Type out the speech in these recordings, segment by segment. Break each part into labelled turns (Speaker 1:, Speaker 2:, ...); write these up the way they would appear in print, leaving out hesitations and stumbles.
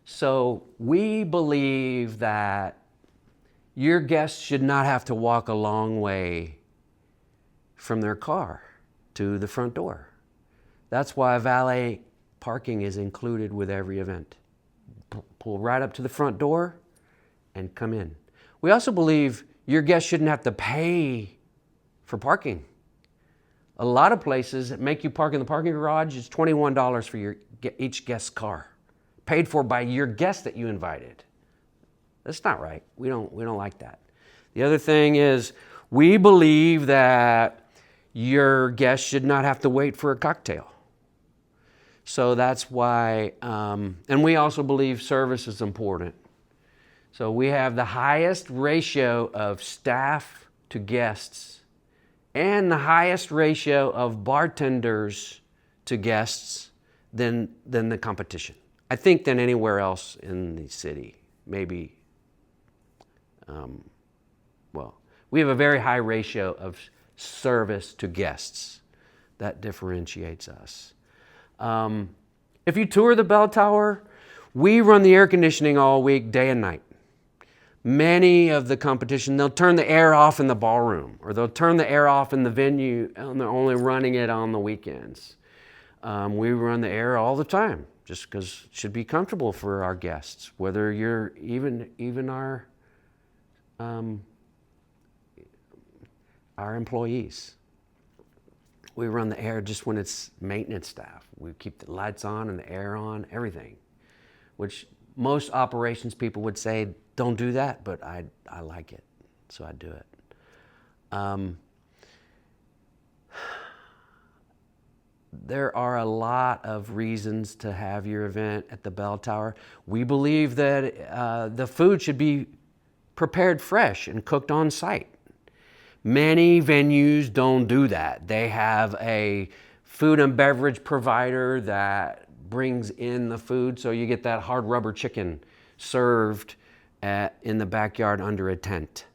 Speaker 1: So we believe that your guests should not have to walk a long way from their car to the front door. That's why valet parking is included with every event. Pull right up to the front door and come in. We also believe your guests shouldn't have to pay for parking. A lot of places that make you park in the parking garage is $21 for each guest's car, paid for by your guest that you invited. That's not right. We don't like that. The other thing is we believe that your guests should not have to wait for a cocktail. So that's why, and we also believe service is important. So we have the highest ratio of staff to guests and the highest ratio of bartenders to guests than the competition. I think than anywhere else in the city, maybe. We have a very high ratio of service to guests. That differentiates us. If you tour the bell tower, we run the air conditioning all week, day and night. Many of the competition, they'll turn the air off in the ballroom, or they'll turn the air off in the venue, and they're only running it on the weekends. We run the air all the time, just because it should be comfortable for our guests, whether you're even our employees. We run the air just when it's maintenance staff. We keep the lights on and the air on, everything, which most operations people would say, don't do that, but I like it, so I do it. There are a lot of reasons to have your event at the bell tower. We believe that the food should be prepared fresh and cooked on site. Many venues don't do that. They have a food and beverage provider that brings in the food, so you get that hard rubber chicken served in the backyard under a tent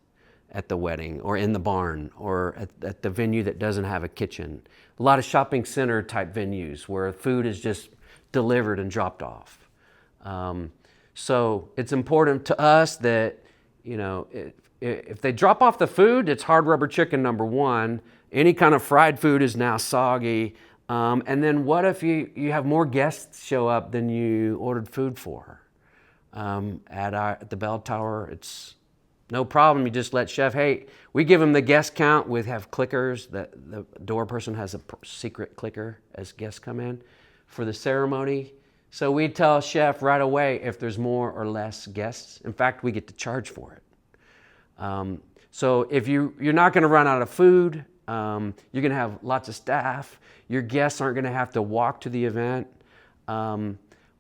Speaker 1: at the wedding, or in the barn, or at the venue that doesn't have a kitchen. A lot of shopping center type venues where food is just delivered and dropped off. So it's important to us that, if they drop off the food, it's hard rubber chicken, number one. Any kind of fried food is now soggy. And then what if you have more guests show up than you ordered food for? At the bell tower, it's no problem. You just let chef, hey, we give them the guest count. We have clickers. The door person has a secret clicker as guests come in for the ceremony. So we tell chef right away if there's more or less guests. In fact, we get to charge for it. So if you're not going to run out of food, you're going to have lots of staff. Your guests aren't going to have to walk to the event.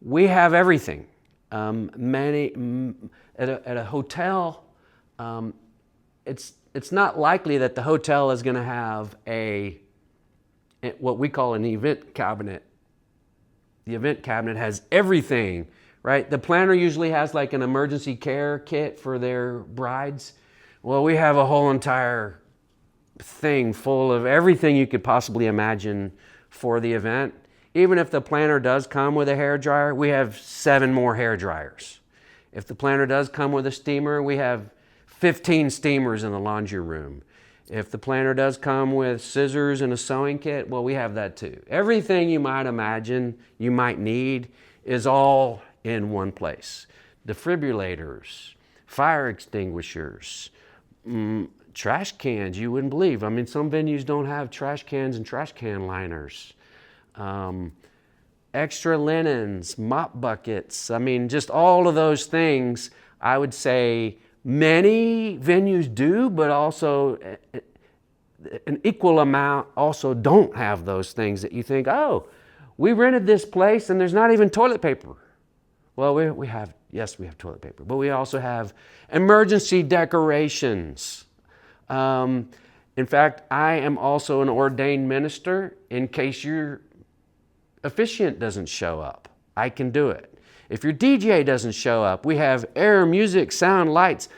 Speaker 1: We have everything. At a hotel, it's not likely that the hotel is going to have what we call an event cabinet. The event cabinet has everything, right? The planner usually has like an emergency care kit for their brides. Well, we have a whole entire thing full of everything you could possibly imagine for the event. Even if the planner does come with a hairdryer, we have 7 more hair dryers. If the planner does come with a steamer, we have 15 steamers in the laundry room. If the planner does come with scissors and a sewing kit, well, we have that too. Everything you might imagine you might need is all in one place. Defibrillators, fire extinguishers, trash cans, you wouldn't believe. I mean, some venues don't have trash cans and trash can liners. Extra linens, mop buckets. I mean, just all of those things, I would say many venues do, but also an equal amount also don't have those things that you think, oh, we rented this place and there's not even toilet paper. Well, we have toilet paper, but we also have emergency decorations. In fact, I am also an ordained minister. In case your officiant doesn't show up, I can do it. If your DJ doesn't show up, we have air, music, sound, lights,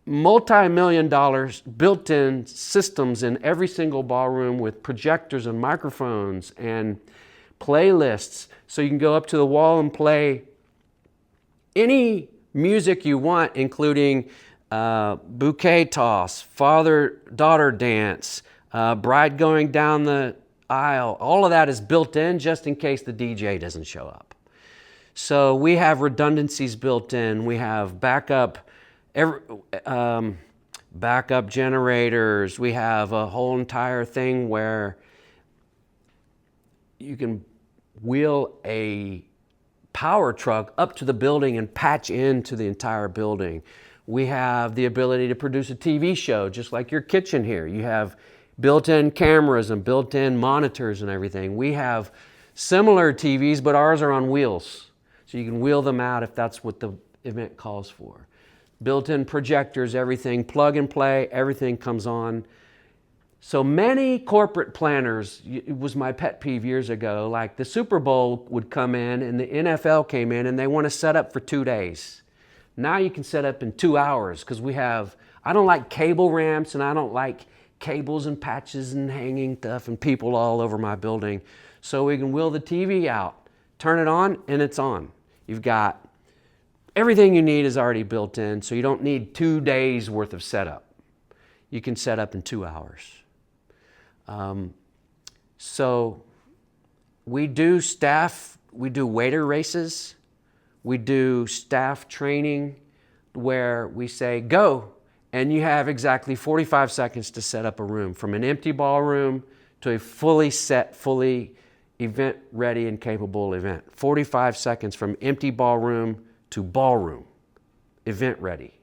Speaker 1: multi-million-dollar built-in systems in every single ballroom with projectors and microphones and playlists. So you can go up to the wall and play any music you want, including bouquet toss, father-daughter dance, bride going down the aisle. All of that is built in just in case the DJ doesn't show up. So we have redundancies built in. We have backup generators. We have a whole entire thing where you can wheel a power truck up to the building and patch into the entire building. We have the ability to produce a TV show, just like your kitchen here. You have built-in cameras and built-in monitors and everything. We have similar TVs, but ours are on wheels. So you can wheel them out if that's what the event calls for. Built-in projectors, everything, plug and play, everything comes on. So many corporate planners, it was my pet peeve years ago, like the Super Bowl would come in and the NFL came in and they want to set up for 2 days. Now you can set up in 2 hours because I don't like cable ramps and I don't like cables and patches and hanging stuff and people all over my building. So we can wheel the TV out, turn it on, and it's on. You've got everything you need is already built in, so you don't need 2 days worth of setup. You can set up in 2 hours. So we do waiter races. We do staff training where we say, go, and you have exactly 45 seconds to set up a room, from an empty ballroom to a fully set, fully event ready and capable event. 45 seconds from empty ballroom to ballroom, event ready.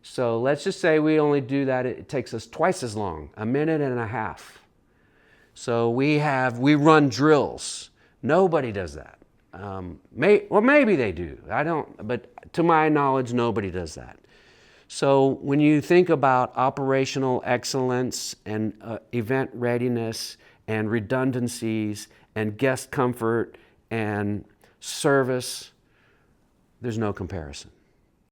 Speaker 1: So let's just say we only do that, it takes us twice as long, 1.5 minutes. So we run drills. Nobody does that. Maybe they do. I don't, but to my knowledge, nobody does that. So when you think about operational excellence and event readiness and redundancies and guest comfort and service, there's no comparison.